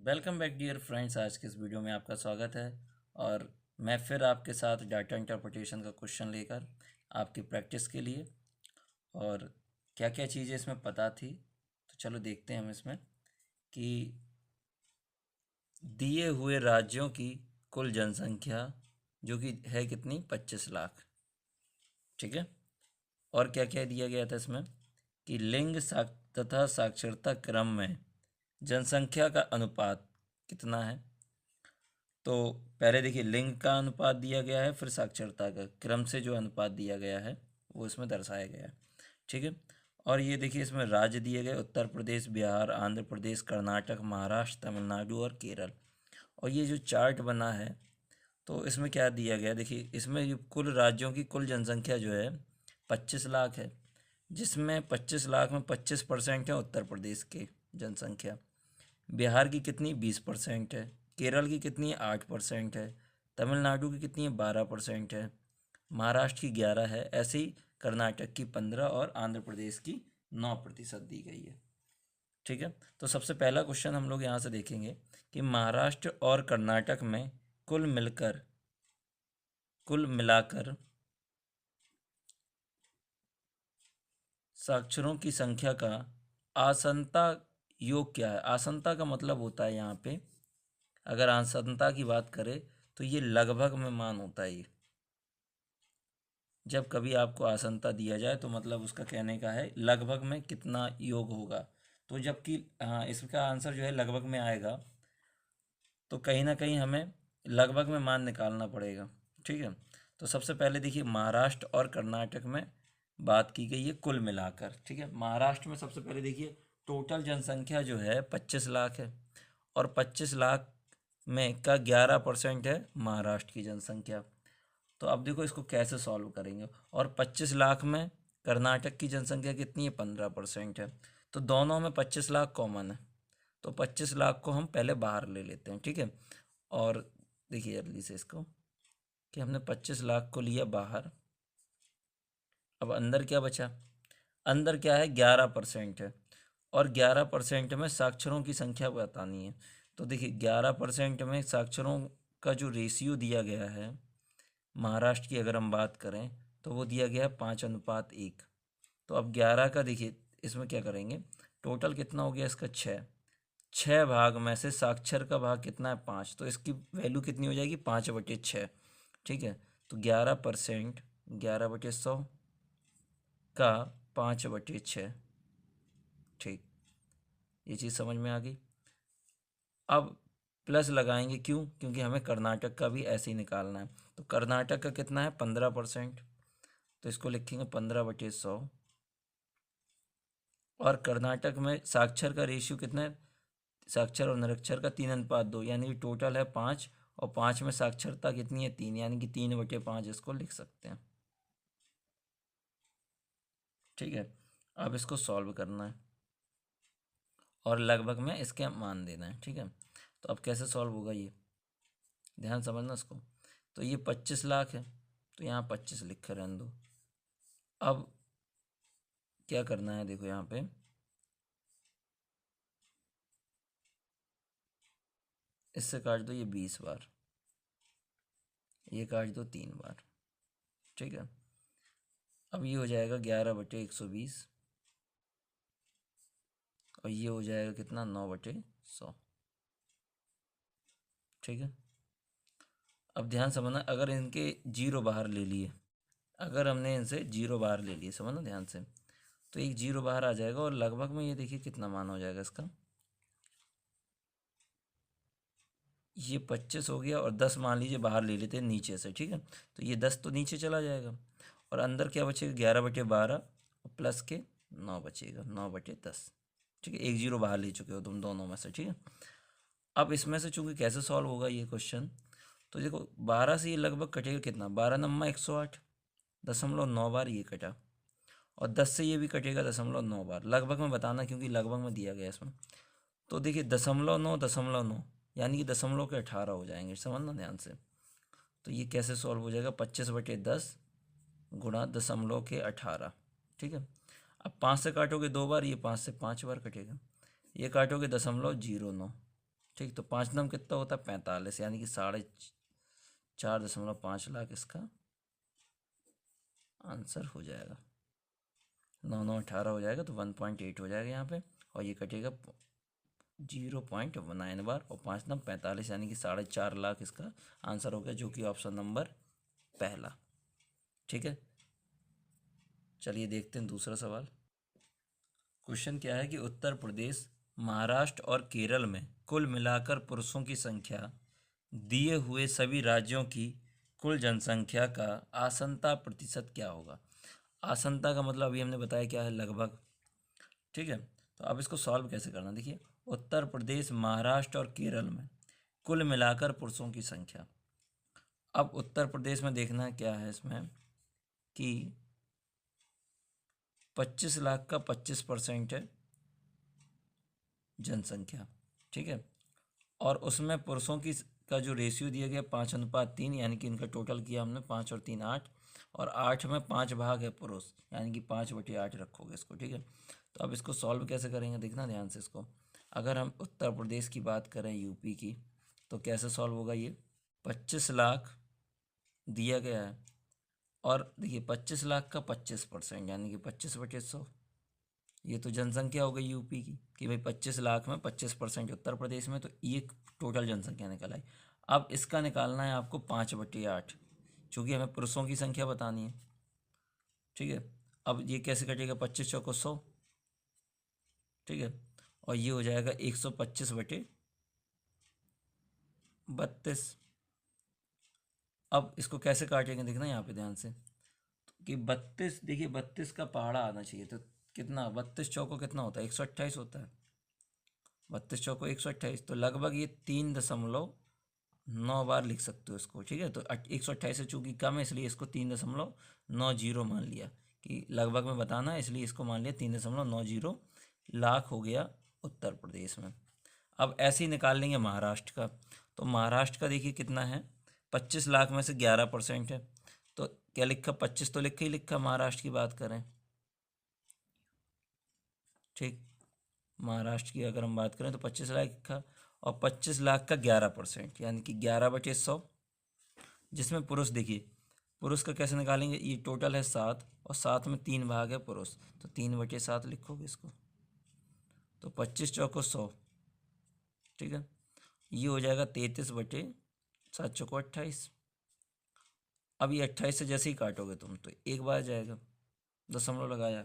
Welcome back dear friends. आज के इस वीडियो में आपका स्वागत है और मैं फिर आपके साथ डाटा इंटरप्रिटेशन का क्वेश्चन लेकर आपकी प्रैक्टिस के लिए और क्या क्या चीज़ें इसमें पता थी तो चलो देखते हैं हम इसमें कि दिए हुए राज्यों की कुल जनसंख्या जो कि है कितनी 25 लाख। ठीक है। और क्या क्या दिया गया था इसमें कि लिंग तथा साक्षरता क्रम में जनसंख्या का अनुपात कितना है। तो पहले देखिए लिंग का अनुपात दिया गया है, फिर साक्षरता का क्रम से जो अनुपात दिया गया है वो इसमें दर्शाया गया है। ठीक है। और ये देखिए इसमें राज्य दिए गए उत्तर प्रदेश, बिहार, आंध्र प्रदेश, कर्नाटक, महाराष्ट्र, तमिलनाडु और केरल। और ये जो चार्ट बना है तो इसमें क्या दिया गया, देखिए इसमें जो कुल राज्यों की कुल जनसंख्या जो है 25 लाख है, जिसमें 25 लाख में 25% है उत्तर प्रदेश की जनसंख्या। बिहार की कितनी 20% है, केरल की कितनी 8% है, तमिलनाडु की कितनी 12% है, महाराष्ट्र की 11 है, ऐसे ही कर्नाटक की 15 और आंध्र प्रदेश की 9% दी गई है। ठीक है। तो सबसे पहला क्वेश्चन हम लोग यहाँ से देखेंगे कि महाराष्ट्र और कर्नाटक में कुल मिलाकर साक्षरों की संख्या का आसन्नता योग क्या है। आसन्नता का मतलब होता है यहाँ पे, अगर आसन्नता की बात करें तो ये लगभग में मान होता है। ये जब कभी आपको आसन्नता दिया जाए तो मतलब उसका कहने का है लगभग में कितना योग होगा। तो जबकि हाँ, इसका आंसर जो है लगभग में आएगा तो कहीं ना कहीं हमें लगभग में मान निकालना पड़ेगा। ठीक है। तो सबसे पहले देखिए महाराष्ट्र और कर्नाटक में बात की गई है कुल मिलाकर। ठीक है। महाराष्ट्र में सबसे पहले देखिए टोटल जनसंख्या जो है 25 लाख है और 25 लाख में का 11% है महाराष्ट्र की जनसंख्या। तो अब देखो इसको कैसे सॉल्व करेंगे। और 25 लाख में कर्नाटक की जनसंख्या कितनी है 15% है। तो दोनों में 25 लाख कॉमन है, तो 25 लाख को हम पहले बाहर ले लेते हैं। ठीक है। और देखिए जल्दी से इसको कि हमने 25 लाख को लिया बाहर, अब अंदर क्या बचा, अंदर क्या है 11% है और 11% में साक्षरों की संख्या बतानी है। तो देखिए 11% में साक्षरों का जो रेशियो दिया गया है महाराष्ट्र की अगर हम बात करें तो वो दिया गया है 5:1। तो अब 11 का देखिए इसमें क्या करेंगे, टोटल कितना हो गया इसका 6 भाग में से साक्षर का भाग कितना है 5, तो इसकी वैल्यू कितनी हो जाएगी 5/6। ठीक है। तो 11%, 11/100 का 5/6। ठीक, ये चीज़ समझ में आ गई। अब प्लस लगाएंगे, क्यों, क्योंकि हमें कर्नाटक का भी ऐसे ही निकालना है। तो कर्नाटक का कितना है 15%, तो इसको लिखेंगे 15/100। और कर्नाटक में साक्षर का रेशियो कितना है, साक्षर और निरक्षर का 3:2, यानी कि टोटल है 5 और 5 में साक्षरता कितनी है 3, यानी कि 3/5 इसको लिख सकते हैं। ठीक है। अब इसको सॉल्व करना है और लगभग में इसके मान देना है। ठीक है। तो अब कैसे सॉल्व होगा ये ध्यान समझना इसको। तो ये 25 लाख है तो यहाँ 25 लिख कर रहने दो। अब क्या करना है, देखो यहाँ पे इससे काट दो ये 20 बार, ये काट दो 3 बार। ठीक है। अब ये हो जाएगा 11/120 और ये हो जाएगा कितना 9/100। ठीक है। अब ध्यान समझना, अगर इनके जीरो बाहर ले लिए, अगर हमने इनसे जीरो बाहर ले लिए, समझना ध्यान से, तो एक जीरो बाहर आ जाएगा और लगभग में ये देखिए कितना मान हो जाएगा इसका, ये 25 हो गया और 10 मान लीजिए बाहर ले लेते हैं नीचे से। ठीक है। तो ये 10 तो नीचे चला जाएगा और अंदर क्या बचेगा 11/12 और प्लस के 9 बचेगा 9/10। ठीक है। एक जीरो बाहर ले चुके हो तुम दोनों में से। ठीक है। अब इसमें से चूंकि कैसे सॉल्व होगा ये क्वेश्चन, तो देखो 12 से ये लगभग कटेगा कितना, 12×9 = 108, 0.9 बार ये कटा। और 10 से ये भी कटेगा 0.9 बार, लगभग में बताना क्योंकि लगभग में दिया गया इसमें। तो देखिए 0.9 यानी कि 0.18 हो जाएंगे, समझना ध्यान से। तो ये कैसे सॉल्व हो जाएगा 25/10 गुणा 0.18। ठीक है। अब 5 से काटोगे 2 बार, ये 5 से 5 बार कटेगा, ये काटोगे 0.09, ठीक, तो 5 नम कितना होता है 45, यानी कि 4.5 लाख इसका आंसर हो जाएगा। 9 9 18 हो जाएगा तो 1.8 हो जाएगा यहाँ पे, और ये कटेगा 0.9 बार, और 5 नम 45 यानी कि 4.5 लाख इसका आंसर हो गया, जो कि ऑप्शन नंबर पहला। ठीक है, चलिए देखते हैं दूसरा सवाल। क्वेश्चन क्या है कि उत्तर प्रदेश, महाराष्ट्र और केरल में कुल मिलाकर पुरुषों की संख्या दिए हुए सभी राज्यों की कुल जनसंख्या का आसन्ता प्रतिशत क्या होगा। आसन्ता का मतलब अभी हमने बताया क्या है, लगभग। ठीक है, तो अब इसको सॉल्व कैसे करना, देखिए। उत्तर प्रदेश, महाराष्ट्र और केरल में कुल मिलाकर पुरुषों की संख्या। अब उत्तर प्रदेश में देखना क्या है इसमें कि 25 लाख का 25% है जनसंख्या। ठीक है, और उसमें पुरुषों की का जो रेशियो दिया गया 5:3, यानी कि इनका टोटल किया हमने 5 और 3 8, और 8 में 5 भाग है पुरुष, यानी कि 5/8 रखोगे इसको। ठीक है, तो अब इसको सॉल्व कैसे करेंगे, देखना ध्यान से इसको। अगर हम उत्तर प्रदेश की बात करें, यूपी की, तो कैसे सॉल्व होगा ये। 25 लाख दिया गया है, और देखिए 25 लाख का 25%, यानी कि 25/100। ये तो जनसंख्या हो गई यूपी की, कि भाई 25 लाख में 25% उत्तर प्रदेश में, तो ये टोटल जनसंख्या निकल आई। अब इसका निकालना है आपको 5/8, चूँकि हमें पुरुषों की संख्या बतानी है। ठीक है, अब ये कैसे कटेगा, 25 चौको 100। ठीक है, और ये हो जाएगा 125/32। अब इसको कैसे काटेंगे देखना यहाँ पे ध्यान से, कि 32, देखिए 32 का पहाड़ा आना चाहिए, तो कितना 32 चौको कितना होता है, 128 होता है। 32 चौको 128, तो लगभग ये 3.9 बार लिख सकते हो इसको। ठीक है, तो 128 से चूँकि कम है, इसलिए इसको 3.90 मान लिया, कि लगभग में बताना है, इसलिए इसको मान लिया 3.90 लाख हो गया उत्तर प्रदेश में। अब ऐसे ही निकाल लेंगे महाराष्ट्र का। तो महाराष्ट्र का देखिए कितना है, 25 लाख में से 11% है, तो क्या लिखा, 25 तो लिखा ही लिखा, महाराष्ट्र की बात करें। ठीक, महाराष्ट्र की अगर हम बात करें तो 25 लाख का, और 25 लाख का 11%, यानी कि 11/100, जिसमें पुरुष, देखिए पुरुष का कैसे निकालेंगे, ये टोटल है 7, और 7 में 3 भाग है पुरुष, तो 3/7 लिखोगे इसको, तो 25 चौको 100। ठीक है, ये हो जाएगा 33/7 चौको 28। अब ये 28 से जैसे ही काटोगे तुम, तो एक बार जाएगा, दशमलव लगाया,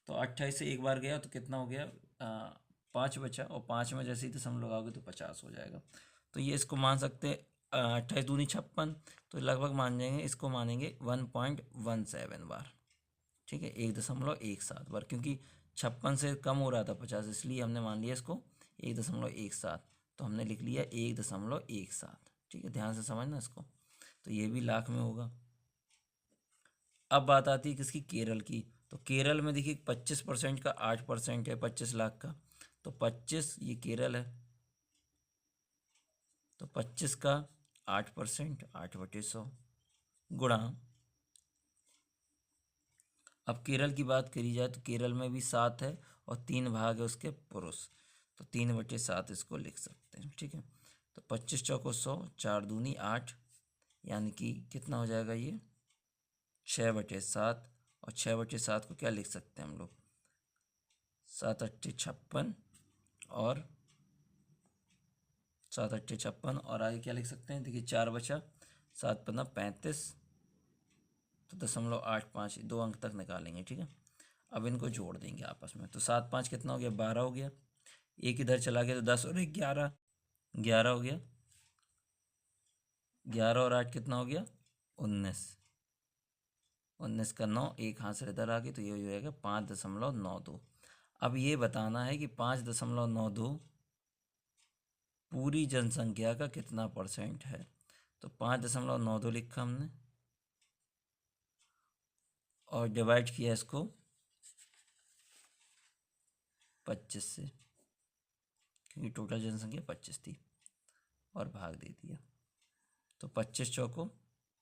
तो 28 से एक बार गया तो कितना हो गया, 5 बचा, और 5 में जैसे ही दशमलव लगाओगे तो 50 हो जाएगा। तो ये इसको मान सकते हैं 28 दूनी 56, तो लगभग मान जाएंगे, इसको मानेंगे 1.17 बार। ठीक है, 1.17 बार, क्योंकि 56 से कम हो रहा था 50, इसलिए हमने मान लिया इसको 1.17, तो हमने लिख लिया 1.17। ठीक है, ध्यान से समझना इसको, तो ये भी लाख में होगा। अब बात आती है किसकी, केरल की। तो केरल में देखिए 25% का 8% है 25 लाख का, तो 25, ये केरल है, तो 25 का 8%, 8/100 गुणा। अब केरल की बात करी जाए तो केरल में भी 7 है, और 3 भाग है उसके पुरुष, तो 3/7 इसको लिख सकते हैं। ठीक है, तो 25 चौको 100, 4 दूनी 8, यानी कि कितना हो जाएगा ये 6/7, और 6/7 को क्या लिख सकते हैं हम लोग, 7×8 = 56, और 7×8 = 56, और आगे क्या लिख सकते हैं, देखिए 4 बचा, 7×5 = 35, तो 0.85, 2 अंक तक निकालेंगे। ठीक है, अब इनको जोड़ देंगे आपस में, तो 7 5 कितना हो गया, 12 हो गया, एक इधर चला गया तो 10 और 1 11, 11 हो गया, 11 और 8 कितना हो गया, 19, 19 का 9, एक हाथ से इधर आ गई, तो ये हो जाएगा 5.92। अब ये बताना है कि 5.92 पूरी जनसंख्या का कितना % है। तो 5.92 लिखा हमने, और डिवाइड किया इसको 25 से, क्योंकि टोटल जनसंख्या 25 थी, और भाग दे दिया, तो 25 चौको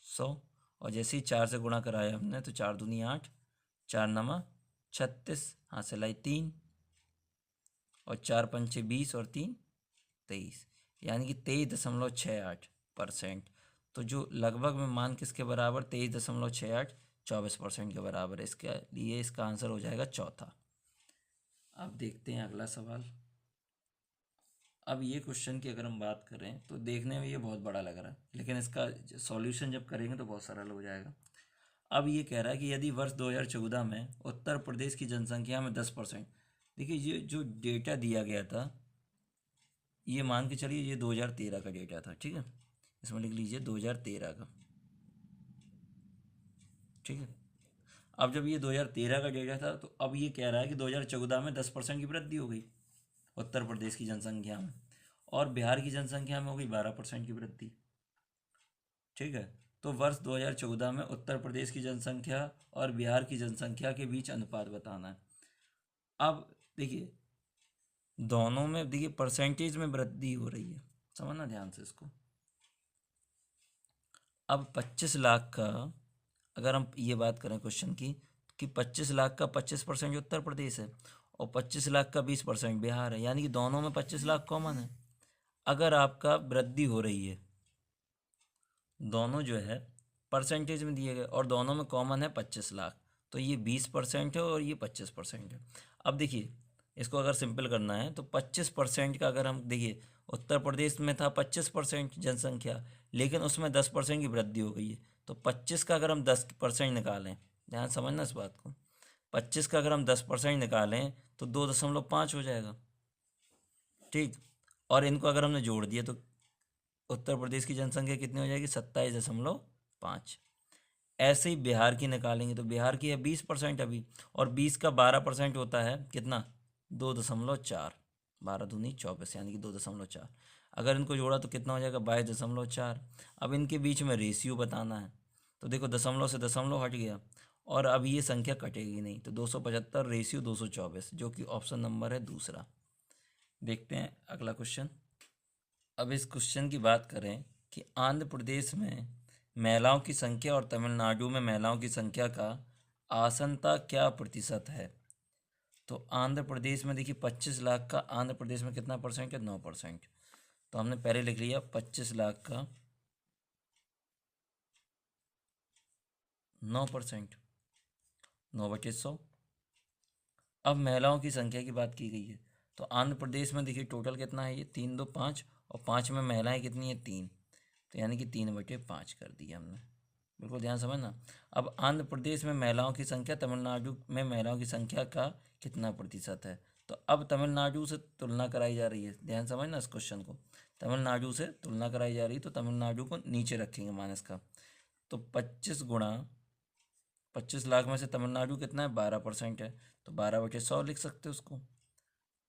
100, और जैसे ही 4 से गुणा कराया हमने, तो 4 दूनी 8, 4 नमा 36, हाथ से लाई 3, और 4 पंचे 20, और 3 23, यानी कि 23.68%। तो जो लगभग में मान किसके बराबर, 23.68, 24% के बराबर है। इसके लिए इसका आंसर हो जाएगा चौथा। अब देखते हैं अगला सवाल। अब ये क्वेश्चन की अगर हम बात करें तो देखने में ये बहुत बड़ा लग रहा है, लेकिन इसका सॉल्यूशन जब करेंगे तो बहुत सरल हो जाएगा। अब ये कह रहा है कि यदि वर्ष 2014 में उत्तर प्रदेश की जनसंख्या में 10%, देखिए ये जो डेटा दिया गया था, ये मान के चलिए ये 2013 का डेटा था, ठीक है, इसमें लिख लीजिए 2013 का, ठीक है। अब जब ये 2013 का डेटा था तो अब ये कह रहा है कि 2014 में 10% की वृद्धि हो गई उत्तर प्रदेश की जनसंख्या में, और बिहार की जनसंख्या में हो गई 12% की वृद्धि, ठीक है। तो वर्ष 2014 में उत्तर प्रदेश की जनसंख्या और बिहार की जनसंख्या के बीच अनुपात बताना है। अब देखिए दोनों में देखिए परसेंटेज में वृद्धि हो रही है, समझना ध्यान से इसको। अब 25 लाख का अगर हम ये बात करें क्वेश्चन की, कि 25 लाख का 25% उत्तर प्रदेश है और 25 लाख का 20% बिहार है, यानी कि दोनों में 25 लाख कॉमन है। अगर आपका वृद्धि हो रही है, दोनों जो है परसेंटेज में दिए गए और दोनों में कॉमन है 25 लाख, तो ये 20% है और ये 25% है। अब देखिए इसको अगर सिंपल करना है तो 25% का अगर हम देखिए, उत्तर प्रदेश में था 25% जनसंख्या, लेकिन उसमें 10% की वृद्धि हो गई है। तो 25 का अगर हम 10% निकालें, ध्यान समझना इस बात को, 25 का अगर हम 10% निकालें तो 2.5 हो जाएगा, ठीक। और इनको अगर हमने जोड़ दिया तो उत्तर प्रदेश की जनसंख्या कितनी हो जाएगी, 27.5। ऐसे ही बिहार की निकालेंगे तो बिहार की है 20% अभी, और 20 का 12% होता है कितना, 2.4, 12×2=24, यानी कि 2.4। अगर इनको जोड़ा तो कितना हो जाएगा, 22.4। अब इनके बीच में रेशियो बताना है, तो देखो दशमलव से दशमलव हट गया और अब ये संख्या कटेगी नहीं, तो 275 रेशियो 224, जो कि ऑप्शन नंबर है दूसरा। देखते हैं अगला क्वेश्चन। अब इस क्वेश्चन की बात करें कि आंध्र प्रदेश में महिलाओं की संख्या और तमिलनाडु में महिलाओं की संख्या का आसनता क्या प्रतिशत है। तो आंध्र प्रदेश में देखिए 25 लाख का, आंध्र प्रदेश में कितना परसेंट है, 9%। तो हमने पहले लिख लिया 25 लाख का 9%, 9/100। अब महिलाओं की संख्या की बात की गई है, तो आंध्र प्रदेश में देखिए टोटल कितना है, ये 3 2 5, और 5 में महिलाएं कितनी है, 3, तो यानी कि 3/5 कर दिया हमने, बिल्कुल ध्यान समझना। अब आंध्र प्रदेश में महिलाओं की संख्या तमिलनाडु में महिलाओं की संख्या का कितना प्रतिशत है। तो अब तमिलनाडु से तुलना कराई जा रही है, ध्यान समझना इस क्वेश्चन को, तमिलनाडु से तुलना कराई जा रही है, तो तमिलनाडु को नीचे रखेंगे माइनस का। तो 25 लाख में से तमिलनाडु कितना है, 12% है, तो 12/100 लिख सकते हो उसको।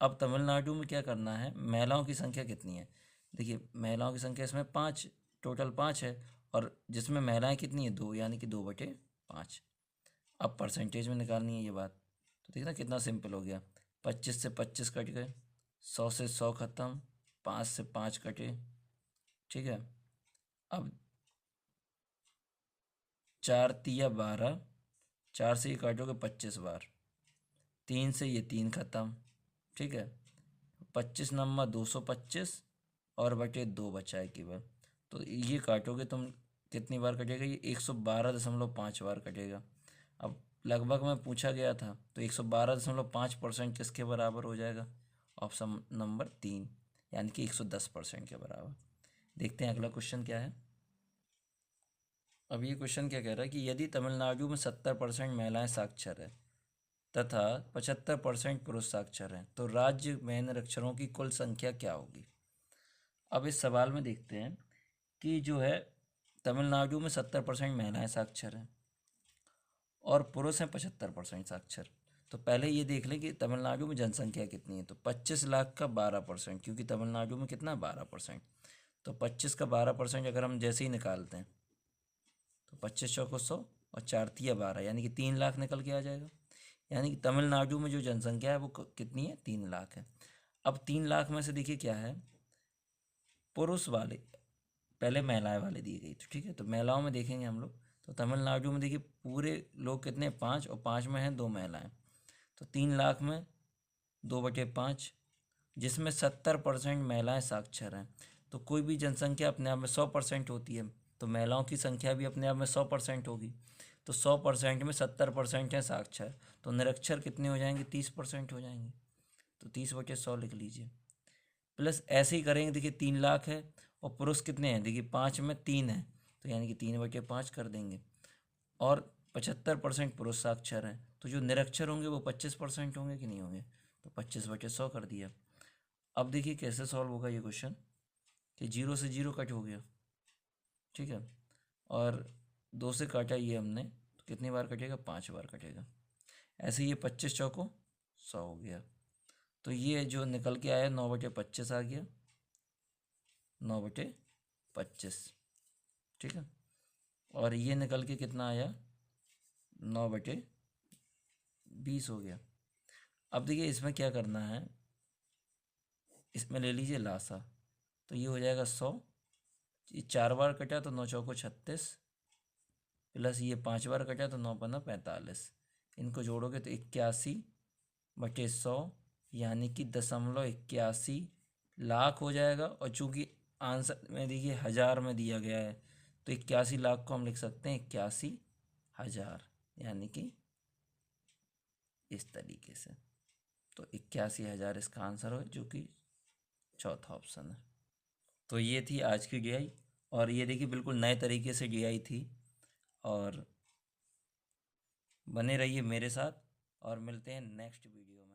अब तमिलनाडु में क्या करना है, महिलाओं की संख्या कितनी है, देखिए महिलाओं की संख्या इसमें 5, टोटल 5 है, और जिसमें महिलाएं कितनी है, 2, यानी कि 2/5। अब परसेंटेज में निकालनी है ये बात, तो देखना कितना सिंपल हो गया, 25 से 25 कट गए, 100 से 100 खत्म, 5 से 5 कटे, ठीक है। अब 4 तिया 12, 4 से ये काटोगे 25 बार, 3 से ये 3 खत्म, ठीक है। 25 नंबर 225 और बटे 2 बचा है केवल, तो ये काटोगे तुम कितनी बार कटेगा, ये 112.5 बार कटेगा। अब लगभग में पूछा गया था, तो 112.5% किसके बराबर हो जाएगा, ऑप्शन नंबर 3, यानी कि 110% के बराबर। देखते हैं अगला क्वेश्चन क्या है। अब ये क्वेश्चन क्या कह रहा है कि यदि तमिलनाडु में 70% महिलाएं साक्षर है तथा 75% पुरुष साक्षर हैं, तो राज्य में निरक्षरों की कुल संख्या क्या होगी। अब इस सवाल में देखते हैं कि जो है तमिलनाडु में 70% महिलाएं साक्षर हैं और पुरुष हैं 75% साक्षर। तो पहले ये देख लें कि तमिलनाडु में जनसंख्या कितनी है, तो 25 लाख का 12%, क्योंकि तमिलनाडु में कितना 12%, तो 25 का 12% अगर हम जैसे ही निकालते हैं तो 25 चौको 100 और 4 तिया 12, यानी कि 3 लाख निकल के आ जाएगा। यानी कि तमिलनाडु में जो जनसंख्या है वो कितनी है, 3 लाख है। अब 3 लाख में से देखिए क्या है, पुरुष वाले, पहले महिलाएं वाले दी गई, तो ठीक है, तो महिलाओं में देखेंगे हम लोग, तो तमिलनाडु में देखिए पूरे लोग कितने, 5, और 5 में हैं 2 महिलाएं, तो 3 लाख में 2/5, जिसमें 70% महिलाएं साक्षर हैं। तो कोई भी जनसंख्या अपने आप में 100% होती है, तो महिलाओं की संख्या भी अपने आप में 100% होगी। तो 100% में 70% है साक्षर, तो निरक्षर कितने हो जाएंगे, 30% हो जाएंगे। तो 30/100 लिख लीजिए। प्लस ऐसे ही करेंगे, देखिए 3 लाख है और पुरुष कितने हैं, देखिए 5 में 3 है, तो यानी कि 3/5 कर देंगे। और 75% पुरुष साक्षर हैं, तो जो निरक्षर होंगे वो 25% होंगे कि नहीं होंगे, तो 25/100 कर दिया। अब देखिए कैसे सॉल्व होगा ये क्वेश्चन, कि 0 से 0 कट हो गया, ठीक है, और 2 से काटा ये हमने, तो कितनी बार कटेगा, 5 बार कटेगा। ऐसे ये 25 चौको 100 हो गया। तो ये जो निकल के आया 9/25 आ गया, 9/25, ठीक है। और ये निकल के कितना आया, 9/20 हो गया। अब देखिए इसमें क्या करना है, इसमें ले लीजिए लासा, तो ये हो जाएगा 100, ये 4 बार कटा तो 9 चौको 36, प्लस ये 5 बार कटा तो 9×5 45, इनको जोड़ोगे तो 81/100, यानी कि 0.81 लाख हो जाएगा। और चूंकि आंसर में देखिए 1000 में दिया गया है, तो 81 लाख को हम लिख सकते हैं 81,000, यानी कि इस तरीके से। तो 81,000 इसका आंसर हो, जो कि चौथा ऑप्शन है। तो ये थी आज की डीआई, और ये देखिए बिल्कुल नए तरीके से डीआई थी। और बने रहिए मेरे साथ, और मिलते हैं नेक्स्ट वीडियो में।